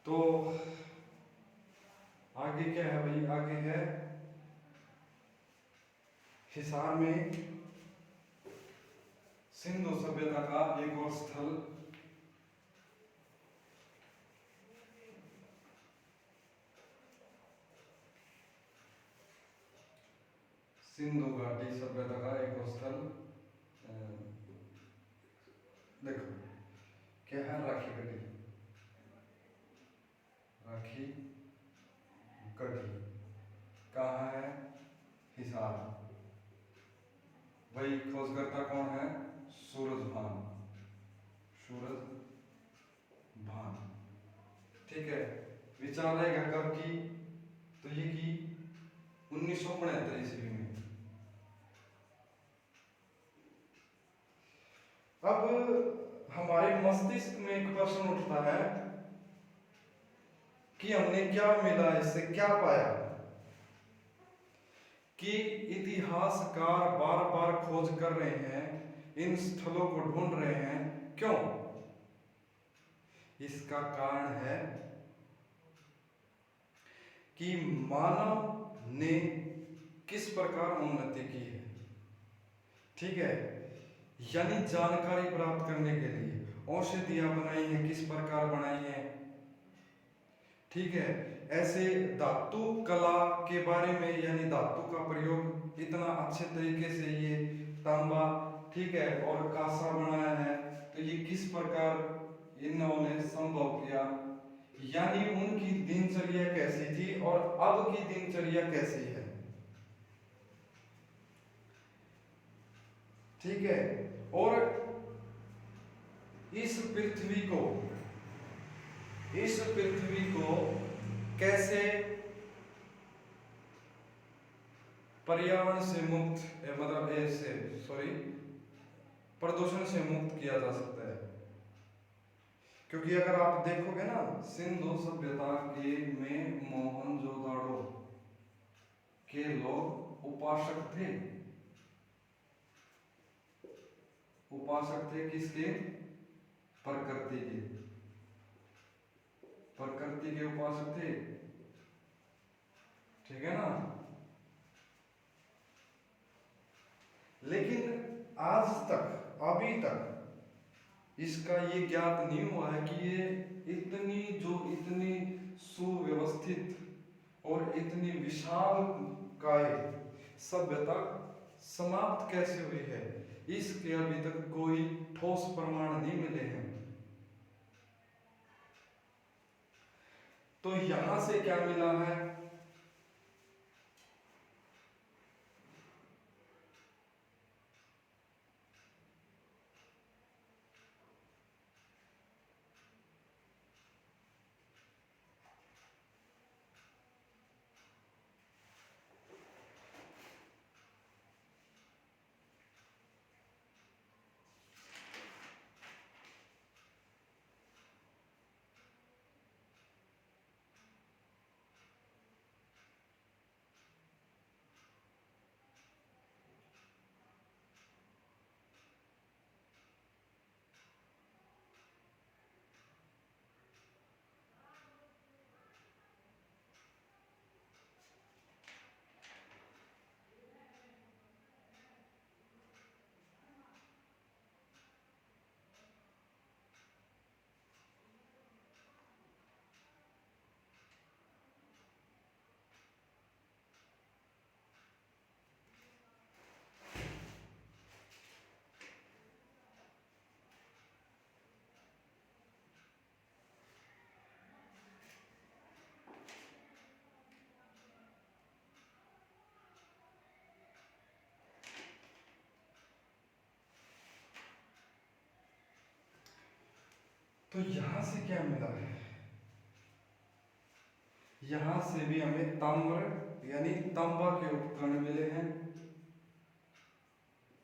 तो आगे क्या है भाई, आगे है हिसार में सिंधु सभ्यता का एक और स्थल। सिंधु घाटी सभ्यता का एक और स्थल। देखो क्या है, राखी गढ़ी। राखी गढ़ी कहाँ है? हिसार। भाई खोजकर्ता कौन है? सूरजभान। सूरजभान, ठीक है। विचार रहेगा कब की? तो ये की 1975 ईस्वी में। अब हमारे मस्तिष्क में एक प्रश्न उठता है कि हमने क्या मिला, इससे क्या पाया कि इतिहासकार बार बार खोज कर रहे हैं, इन स्थलों को ढूंढ रहे हैं। क्यों? इसका कारण है कि मानव ने किस प्रकार उन्नति की है, ठीक है। यानी जानकारी प्राप्त करने के लिए औषधियां बनाई हैं, किस प्रकार बनाई हैं, ठीक है। ऐसे धातु कला के बारे में, यानी धातु का प्रयोग इतना अच्छे तरीके से ये तांबा, ठीक है, और कांसा बनाया है, तो ये किस प्रकार इन्होंने संभव किया। यानी उनकी दिनचर्या कैसी थी और अब की दिनचर्या कैसी है, ठीक है। और इस पृथ्वी को कैसे पर्यावरण से मुक्त, मतलब ऐसे सॉरी प्रदूषण से मुक्त किया जा सकता है। क्योंकि अगर आप देखोगे ना, सिंधु सभ्यता के में मोहनजोदाड़ो के लोग उपासक थे। उपासक थे किसके? प्रकृति के। प्रकृति के उपासक थे, ठीक है ना। लेकिन आज तक, अभी तक इसका ये ज्ञात नहीं हुआ है कि ये इतनी सुव्यवस्थित और इतनी विशाल काय सभ्यता समाप्त कैसे हुई है। इसके अभी तक कोई ठोस प्रमाण नहीं मिले हैं। तो यहां से क्या मिला है? तो यहां से क्या मिला है? यहां से भी हमें ताम्र यानी तांबा के उपकरण मिले हैं।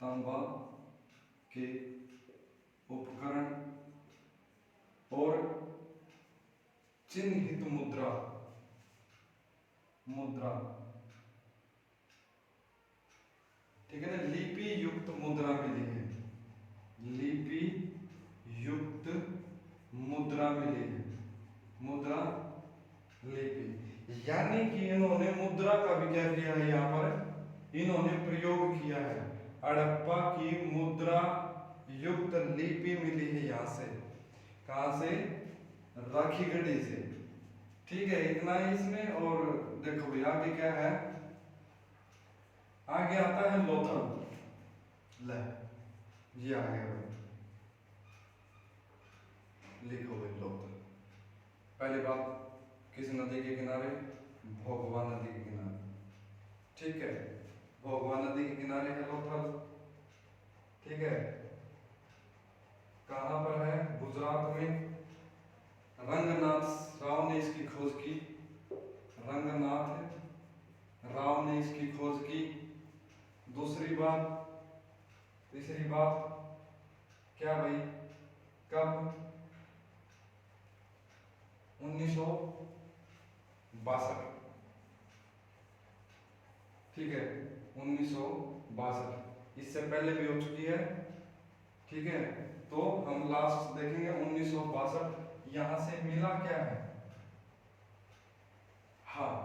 तांबा के उपकरण और चिन्हित मुद्रा मुद्रा ठीक है ना, लिपि युक्त मुद्रा मिली है। लिपि युक्त मुद्रा मिली है। मुद्रा लिपि, यानी कि इन्होंने मुद्रा का भी क्या किया है, यहाँ पर इन्होंने प्रयोग किया है। हड़प्पा की मुद्रा युक्त लिपि मिली है यहाँ से, कहाँ से, राखीगढ़ी से। ठीक है, इतना ही इसमें। और देखो भाई आगे क्या है, आगे आता है लोथल। ले ये आ गया भाई, लिखो भाई लोथल। पहली बात, किस नदी के किनारे, भोगवा नदी के किनारे। ठीक है, भोगवा नदी के किनारे है लोथल। ठीक है, कहाँ पर है, गुजरात में। रंगनाथ राव ने इसकी खोज की, रंगनाथ राव ने इसकी खोज की। दूसरी बात, तीसरी बात क्या भाई, कब, 1962। ठीक है, 1962, इससे पहले भी हो चुकी है। ठीक है, तो हम लास्ट देखेंगे 1962। यहां से मिला क्या है, हाँ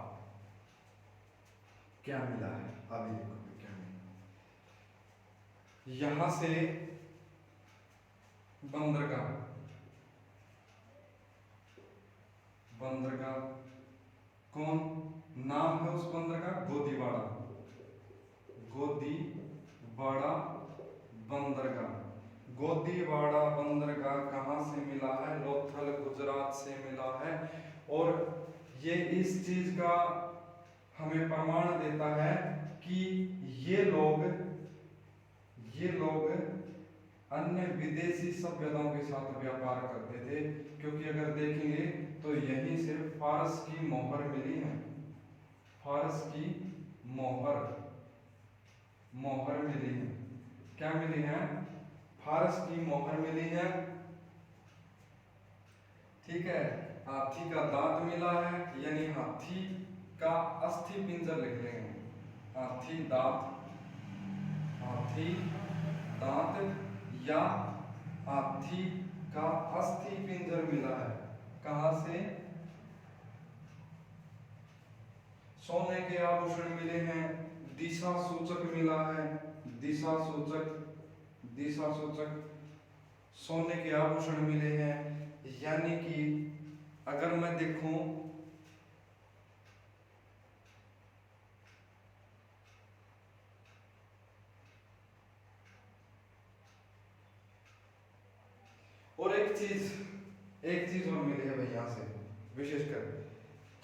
क्या मिला है, अभी देखो क्या मिला। यहां से बंदरगाह, बंदरगाह कौन नाम है उस बंदरगाह, गोदीवाड़ा, गोदीवाड़ा बंदरगाह। गोदीवाड़ा बंदरगाह कहाँ से मिला है, लोथल गुजरात से मिला है। और ये इस चीज का हमें प्रमाण देता है कि ये लोग अन्य विदेशी सभ्यताओं के साथ व्यापार करते थे। क्योंकि अगर देखेंगे तो यहीं से फारस की मोहर मिली है, फारस की मोहर मिली है। क्या मिली है, फारस की मोहर मिली है। ठीक है, हाथी का दांत मिला है, यानी हाथी का अस्थि पिंजर लिख लेंगे, हाथी दांत या हाथी का अस्थि पिंजर मिला है। कहां से, सोने के आभूषण मिले हैं, दिशा सूचक मिला है, दिशा सूचक सोने के आभूषण मिले हैं। यानी कि अगर मैं देखूं, और एक चीज और मिली है भाई यहाँ से विशेषकर,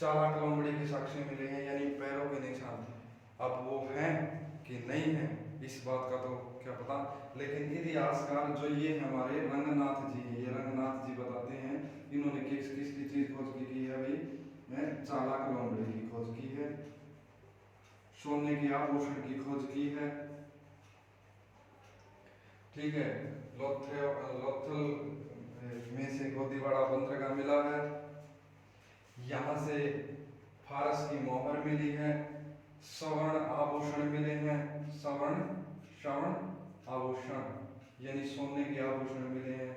चालाक लोमड़ी के साक्ष्य मिले हैं, यानी पैरों के निशान। अब वो हैं कि नहीं है इस बात का तो क्या पता, लेकिन इतिहासकार जो ये हमारे रंगनाथ जी हैं, ये रंगनाथ जी बताते हैं इन्होंने किसकी चीज खोज की है भाई, चालाक लोमड़ी की खोज की है, सोने के आभूषण की खोज की है। ठीक है, लोथल में से गोदीवाड़ा बंदरगाह मिला है, यहाँ से फारस की मोहर मिली है, स्वर्ण आभूषण मिले हैं, स्वर्ण आभूषण यानी सोने के आभूषण मिले हैं।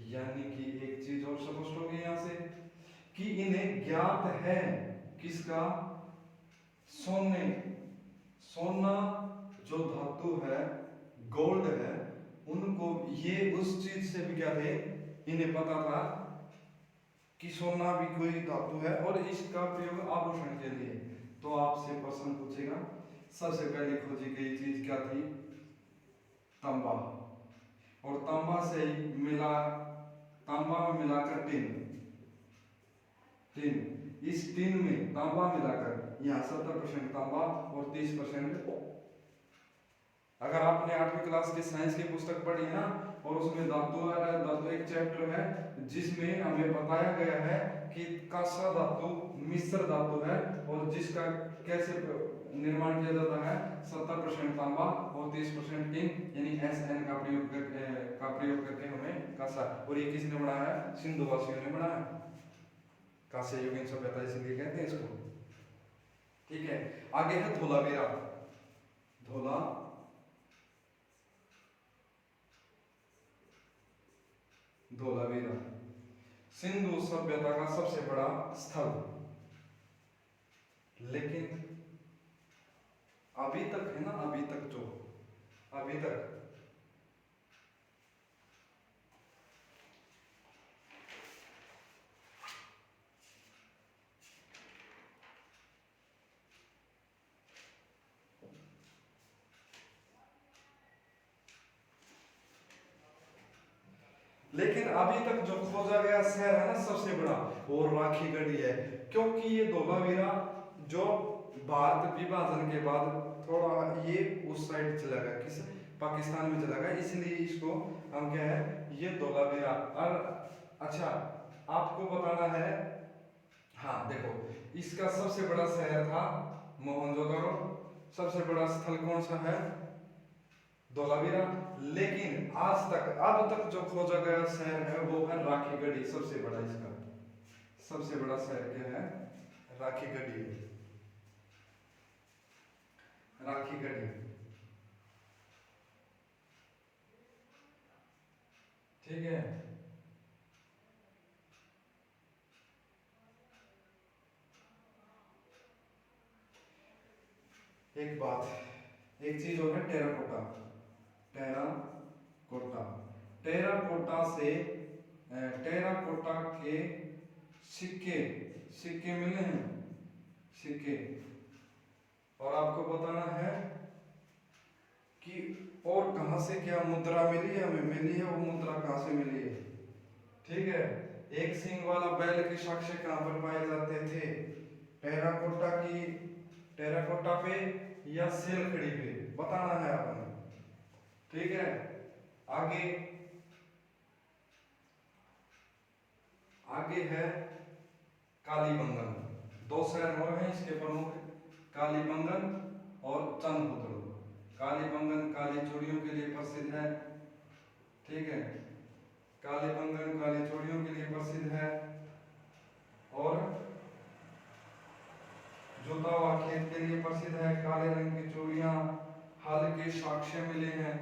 यानी कि एक चीज और स्पष्ट हो गई यहाँ से कि इन्हें ज्ञात है किसका, सोना जो धातु है, गोल्ड है, उनको ये उस चीज से भी क्या थे, इन्हें पता था कि सोना भी कोई धातु है और इसका प्रयोग आभूषण के लिए। तो आपसे प्रश्न पूछेगा, सबसे पहले खोजी गई चीज क्या थी, तांबा, और तांबा से मिला, तांबा में मिलाकर टिन, इस टिन में तांबा मिलाकर यहाँ 70% तांबा और 30%। अगर आपने 8वीं क्लास के साइंस की पुस्तक पढ़ी है ना, और उसमें धातु एक चैप्टर है जिसमें हमें बताया गया है कि कांसा धातु मिश्र धातु है और जिसका कैसे निर्माण किया जाता है, 70% तांबा और 30% टिन, यानी SN का प्रयोग करके हमें कांसा। और ये किसने बनाया है, सिंधु वासियों ने बनाया, कांस्य युगीन सभ्यता इसलिए कहते हैं इसको। ठीक है, आगे है धोलावीरा, धोलावीरा सिंधु सभ्यता का सबसे बड़ा स्थल। लेकिन अभी तक है ना, अभी तक जो अभी तक लेकिन अभी तक जो खोजा गया शहर है ना सबसे बड़ा, वो राखी गढ़ी है। क्योंकि ये धोलावीरा जो भारत विभाजन के बाद थोड़ा ये उस साइड चला गया, किस पाकिस्तान में चला गया, इसलिए इसको हम क्या है ये धोलावीरा। और अच्छा आपको बताना है, हाँ देखो इसका सबसे बड़ा शहर था मोहनजोदड़ो। सबसे बड़ा स्थल कौन सा है? धोलावीरा। लेकिन आज तक अब तक जो खोजा गया शहर है वो है राखी गढ़ी। सबसे बड़ा इसका सबसे बड़ा शहर क्या है? राखी गढ़ी है। राखी गढ़ी, ठीक है। एक बात, एक चीज और है टेराकोटा। टेराकोटा, टेराकोटा से टेराकोटा के सिक्के सिक्के मिले हैं, सिक्के। और आपको बताना है कि और कहां से क्या मुद्रा मिली है, हमें मिली है, वो मुद्रा कहां से मिली है, ठीक है। एक सींग वाला बैल के साक्ष्य कहां पर पाए जाते थे? टेराकोटा की, टेराकोटा पे या सेलखड़ी पे, बताना है आपने, ठीक है। आगे आगे है कालीबंगन। दो शहर और हैं इसके प्रमुख, कालीबंगन और चंदपुतलो। कालीबंगन काली चूड़ियों के लिए प्रसिद्ध है, ठीक है। कालीबंगन काली चूड़ियों के लिए प्रसिद्ध है। और जोता हुआ खेत के लिए प्रसिद्ध है। काले रंग की चूड़ियां, हल के साक्ष्य मिले हैं।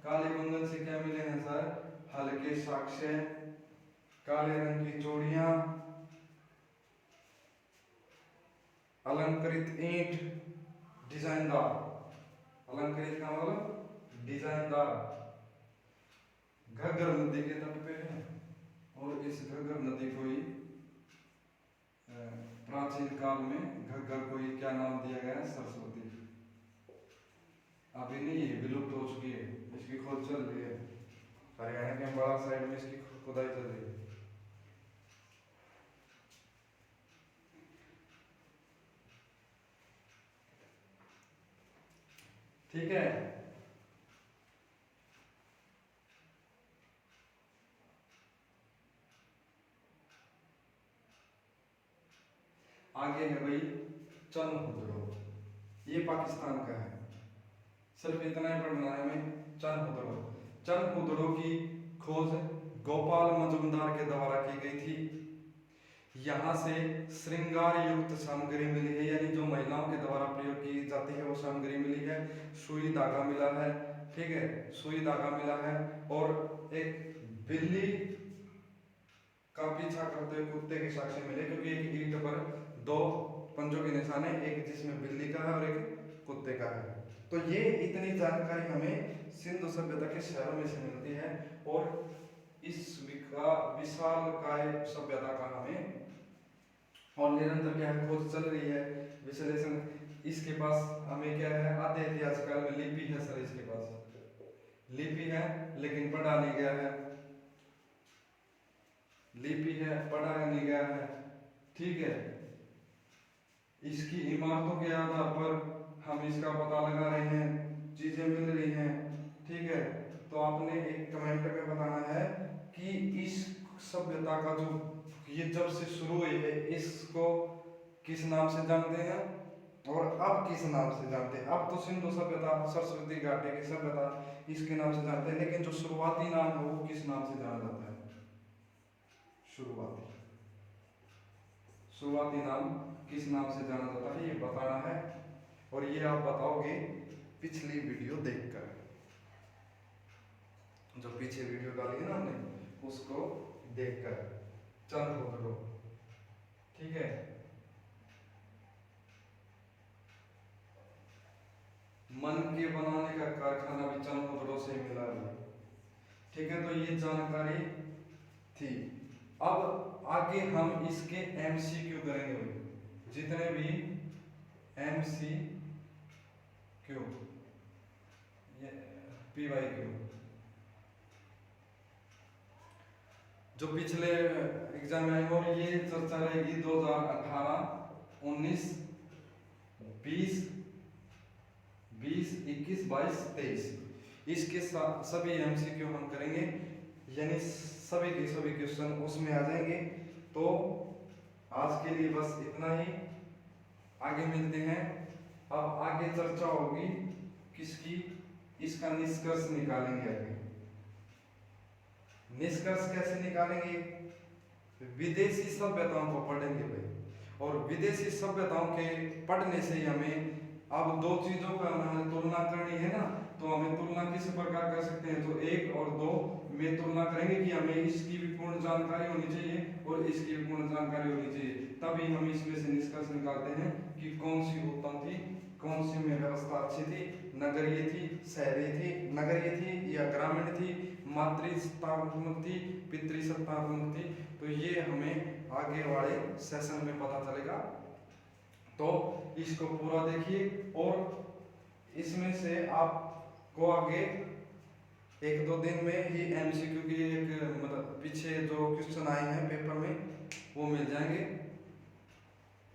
कालीबंगन से क्या मिले हैं सर? हल के साक्ष्य, काले रंग की चूड़ियां, अलंकृत ईंट, डिजाइनदार। अलंकृत का मतलब डिजाइनदार। घग्गर नदी के तट पे है और इस घग्गर नदी को ही प्राचीन काल में घग्गर को ही क्या नाम दिया गया है? सरस्वती। अभी नहीं है, विलुप्त हो चुकी है, इसकी खोज चल रही है। हरियाणा के अम्बाड़ा साइड में इसकी खुदाई चल रही है। ठीक है। आगे है भाई चनहुदड़ो, ये पाकिस्तान का है। सिर्फ इतना ही पढ़ना है हमें, चनहुदड़ो। चनहुदड़ो की खोज गोपाल मजुमदार के द्वारा की गई थी। यहाँ से श्रृंगार युक्त सामग्री मिली है, यानी जो महिलाओं के द्वारा प्रयोग की जाती है वो सामग्री मिली है। सुई धागा मिला है, ठीक है, सुई धागा मिला है। और एक बिल्ली का पीछा करते हुए कुत्ते के साक्ष्य मिले, क्योंकि एक ईंट पर दो पंजों के निशान है, एक जिसमें बिल्ली का है और एक कुत्ते का है। तो ये इतनी जानकारी हमें सिंधु सभ्यता के शहरों में से मिलती है। और इस विशाल काय सभ्यता का हमें और निरंतर क्या है खोज चल रही है, विश्लेषण। इसके पास हमें क्या है, आधे इतिहास काल में लिपि है सर, इसके पास लिपि है लेकिन पढ़ा नहीं गया है, लिपि है पढ़ा नहीं गया है, ठीक है। इसकी इमारतों के आधार पर हम इसका पता लगा रहे हैं, चीजें मिल रही हैं, ठीक है। तो आपने एक कमेंट में बताना है कि इस सभ्यता का जो ये जब से शुरू हुई है इसको किस नाम से जानते हैं और अब किस नाम से जानते हैं। अब तो सिंधु सभ्यता, सरस्वती घाटी की सभ्यता इसके नाम से जानते हैं, लेकिन जो शुरुआती नाम है वो किस नाम से जाना जाता है? शुरुआती शुरुआती नाम किस नाम से जाना जाता है, ये बताना है। और ये आप बताओगे पिछली वीडियो देखकर, जो पीछे वीडियो डाली है ना हमने उसको देखकर। चंद खुदरो। ठीक है, मन के बनाने का कारखाना भी चंद खुदरो से मिला है। ठीक है, तो ये जानकारी थी। अब आगे हम इसके एमसीक्यू करेंगे भाई, जितने भी एमसीक्यू ये पीवाईक्यू जो पिछले एग्जाम में आई, और ये चर्चा रहेगी 2018, 19, 20, 21, 22, 23 इसके सभी एमसीक्यू हम करेंगे, यानी सभी के सभी क्वेश्चन उसमें आ जाएंगे। तो आज के लिए बस इतना ही, आगे मिलते हैं। अब आगे चर्चा होगी किसकी, इसका निष्कर्ष निकालेंगे। आगे निष्कर्ष कैसे निकालेंगे, विदेशी सभ्यताओं को पढ़ेंगे भाई, और विदेशी सभ्यताओं के पढ़ने से हमें अब दो चीजों का हमें तुलना करनी है ना, तो हमें तुलना किस प्रकार कर सकते हैं, तो 1 और 2 में तुलना करेंगे कि हमें इसकी भी पूर्ण जानकारी होनी चाहिए और इसकी भी पूर्ण जानकारी होनी चाहिए, तभी हम इसमें से निष्कर्ष निकालते हैं कि कौन सी उत्तम थी, कौन सी में व्यवस्था अच्छी थी, नगरीय थी, शहरी थी, नगरीय थी या ग्रामीण थी, मातृसत्तात्मक थी, पितृसत्तात्मक थी। तो ये हमें आगे वाले सेशन में पता चलेगा, तो इसको पूरा देखिए। और इसमें से आपको आगे 1-2 दिन में ही एमसीक्यू की एक मतलब पीछे जो क्वेश्चन आए हैं पेपर में वो मिल जाएंगे,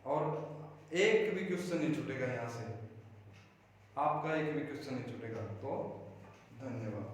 और एक भी क्वेश्चन नहीं छूटेगा यहाँ से, आपका एक भी क्वेश्चन नहीं छूटेगा। तो धन्यवाद।